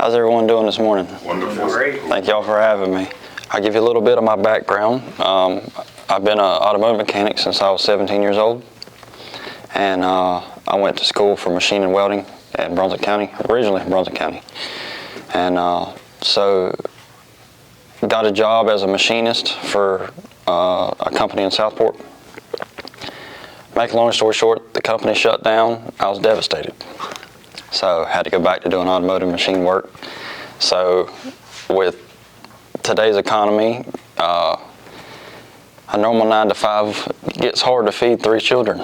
How's everyone doing this morning? Wonderful. Great. Thank y'all for having me. I'll give you a little bit of my background. I've been an automotive mechanic since I was 17 years old. And I went to school for machine and welding in Brunswick County, originally in Brunswick County. And so got a job as a machinist for a company in Southport. Make a long story short, the company shut down. I was devastated. So had to go back to doing automotive machine work. So with today's economy, a normal 9 to 5 gets hard to feed 3 children.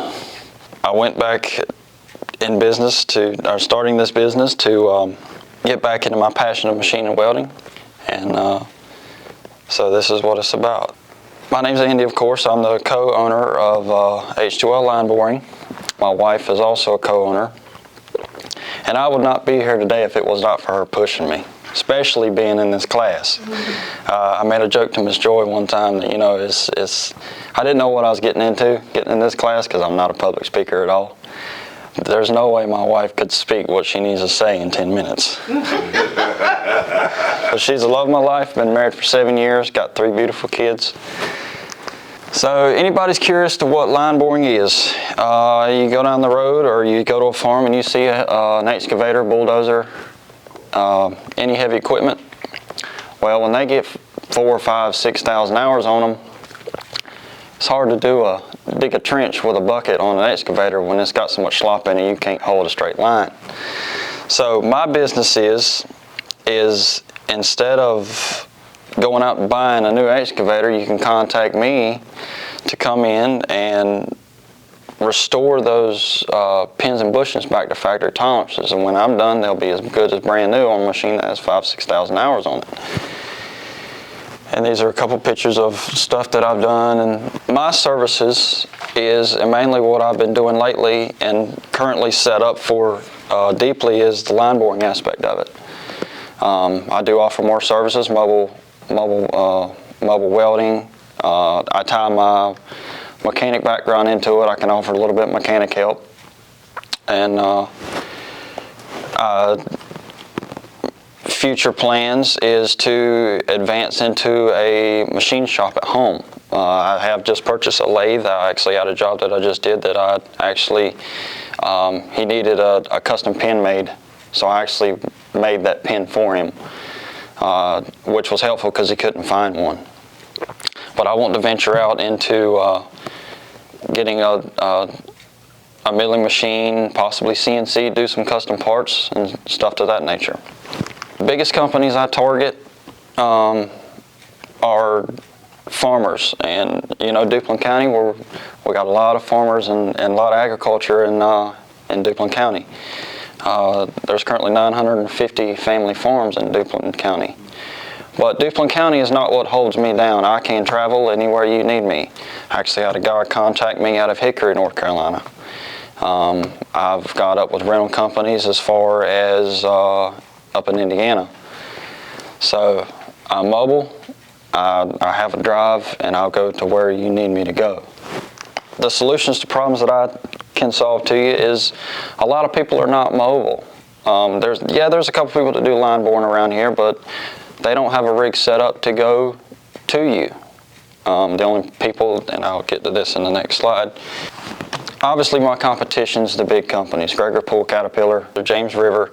I went back in business starting this business to get back into my passion of machine and welding. And so this is what it's about. My name's Andy, of course. I'm the co-owner of H2L line boring. My wife is also a co-owner. And I would not be here today if it was not for her pushing me, especially being in this class. I made a joke to Miss Joy one time that, I didn't know what I was getting into, getting in this class, because I'm not a public speaker at all. There's no way my wife could speak what she needs to say in 10 minutes. But she's the love of my life, been married for 7 years, got 3 beautiful kids. So anybody's curious to what line boring is, you go down the road or you go to a farm and you see an excavator, bulldozer, any heavy equipment. Well, when they get 4,000, 5,000, 6,000 hours on them, it's hard to dig a trench with a bucket on an excavator when it's got so much slop in it you can't hold a straight line. So my business is instead of going out and buying a new excavator, you can contact me to come in and restore those pins and bushings back to factory tolerances. And when I'm done, they'll be as good as brand new on a machine that has 5,000, 6,000 hours on it. And these are a couple pictures of stuff that I've done. And my services is mainly what I've been doing lately and currently set up for deeply is the line boring aspect of it. I do offer more services, mobile welding. I tie my mechanic background into it. I can offer a little bit of mechanic help. And future plans is to advance into a machine shop at home. I have just purchased a lathe. I actually had a job that I just did that I actually, he needed a custom pin made. So I actually made that pin for him, which was helpful because he couldn't find one. But I want to venture out into getting a milling machine, possibly CNC, do some custom parts and stuff to that nature. The biggest companies I target are farmers, and Duplin County, we got a lot of farmers and a lot of agriculture in Duplin County. There's currently 950 family farms in Duplin County. But Duplin County is not what holds me down. I can travel anywhere you need me. Actually, I had a guy contact me out of Hickory, North Carolina. I've got up with rental companies as far as up in Indiana. So I'm mobile, I have a drive, and I'll go to where you need me to go. The solutions to problems that I can solve to you is a lot of people are not mobile. There's a couple people that do line boring around here, but they don't have a rig set up to go to you. The only people, and I'll get to this in the next slide, obviously my competition's the big companies, Gregory Poole, Caterpillar, James River.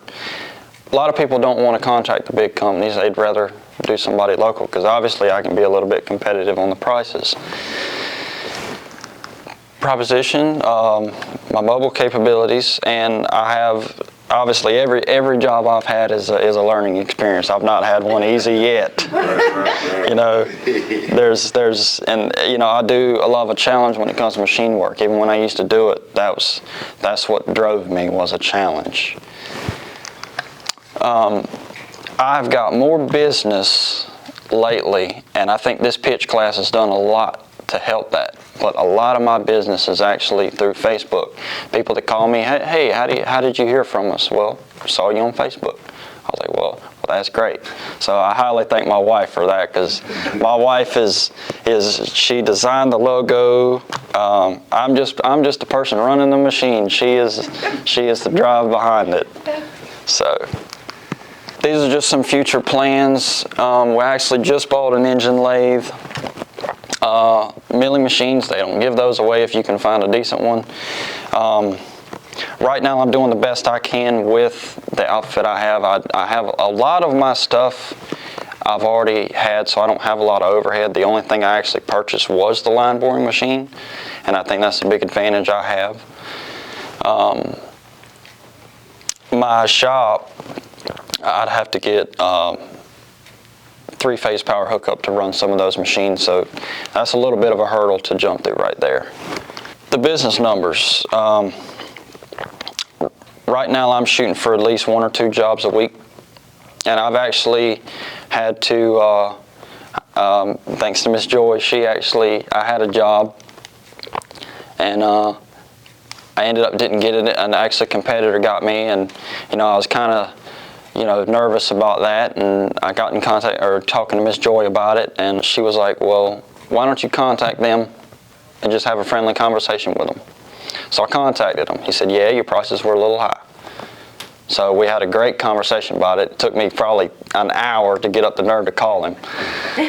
A lot of people don't want to contact the big companies. They'd rather do somebody local because obviously I can be a little bit competitive on the prices. Proposition, my mobile capabilities, and I have obviously every job I've had is a learning experience. I've not had one easy yet. I do a lot of a challenge when it comes to machine work. Even when I used to do it, that's what drove me, was a challenge. I've got more business lately, and I think this pitch class has done a lot to help that. But a lot of my business is actually through Facebook. People that call me, hey, how did you hear from us? Well, I saw you on Facebook. I was like, well, that's great. So I highly thank my wife for that, because my wife she designed the logo. I'm just the person running the machine. She is the drive behind it. So These are just some future plans. We actually just bought an engine lathe. Milling machines, they don't give those away if you can find a decent one. Right now I'm doing the best I can with the outfit I have. I have a lot of my stuff I've already had, so I don't have a lot of overhead. The only thing I actually purchased was the line boring machine, and I think that's a big advantage I have. My shop, I'd have to get three-phase power hookup to run some of those machines, so that's a little bit of a hurdle to jump through right there. The business numbers. Right now I'm shooting for at least 1 or 2 jobs a week, and I've actually had to, thanks to Miss Joy, I had a job, and I ended up didn't get it, and actually a competitor got me, and I was kind of nervous about that, and I got in contact, or talking to Miss Joy about it, and she was like, well, why don't you contact them and just have a friendly conversation with them? So I contacted him. He said, yeah, your prices were a little high. So we had a great conversation about it. It took me probably an hour to get up the nerve to call him.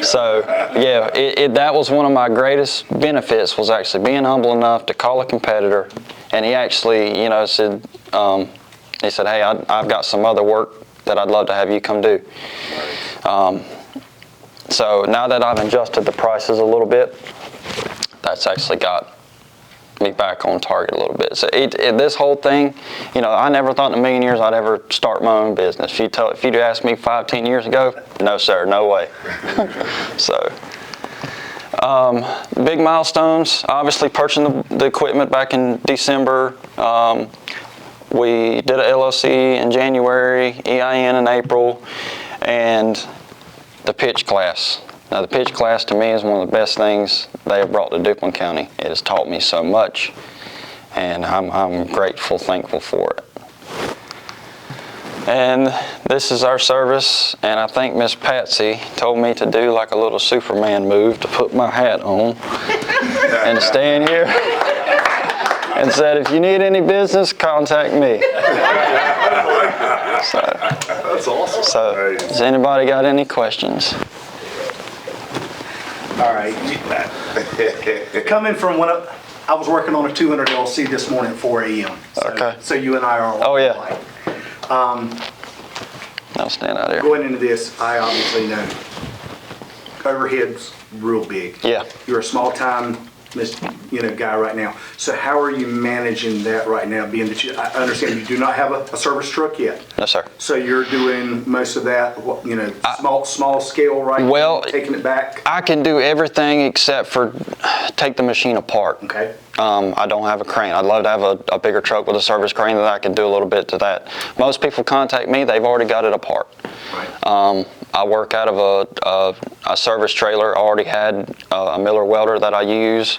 So yeah, that was one of my greatest benefits, was actually being humble enough to call a competitor. And he actually, said, he said, hey, I've got some other work that I'd love to have you come do. So now that I've adjusted the prices a little bit, that's actually got me back on target a little bit. So this whole thing, I never thought in a million years I'd ever start my own business. If you'd asked me 5-10 years ago, no sir, no way. So big milestones, obviously purchasing the equipment back in December. We did a LLC in January, EIN in April, and the pitch class. Now the pitch class to me is one of the best things they have brought to Duplin County. It has taught me so much, and I'm grateful, thankful for it. And this is our service, and I think Miss Patsy told me to do like a little Superman move, to put my hat on and stand here, and said, if you need any business, contact me. So, that's awesome. So, has anybody got any questions? All right. Coming from I was working on a 200 LC this morning at 4 a.m. So, Okay. So you and I are. Oh yeah. I'll stand out here. Going into this, I obviously know overhead's real big. Yeah. You're a small time, guy right now. So how are you managing that right now? Being that I understand you do not have a service truck yet. No sir. So you're doing most of that, small scale, right? Well, taking it back. I can do everything except for take the machine apart. Okay. I don't have a crane. I'd love to have a bigger truck with a service crane that I can do a little bit to that. Most people contact me, they've already got it apart. Right. I work out of a service trailer. I already had a Miller welder that I use.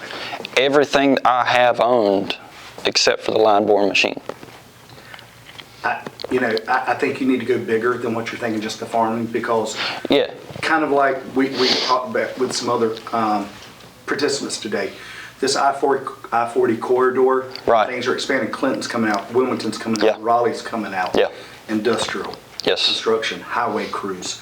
Everything I have owned except for the line boring machine. I think you need to go bigger than what you're thinking, just the farming, because Yeah. kind of like we talked about with some other participants today, this I-40 corridor, Right. things are expanding. Clinton's coming out, Wilmington's coming Yeah. out, Raleigh's coming out, Yeah. industrial, Yes. construction, highway crews.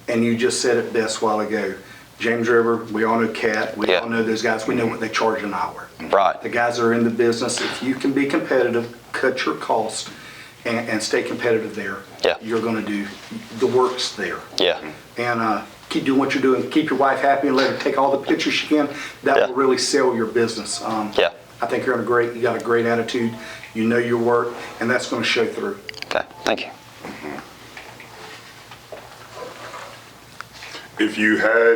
And you just said it best a while ago, James River, we all know Cat, we Yeah. all know those guys, we know what they charge an hour. Right. The guys that are in the business, if you can be competitive, cut your cost, and stay competitive there, Yeah. you're going to do the works there. Yeah. And keep doing what you're doing. Keep your wife happy and let her take all the pictures she can. That Yeah. will really sell your business. Yeah. I think you got a great attitude. You know your work, and that's going to show through. Okay. Thank you. If you had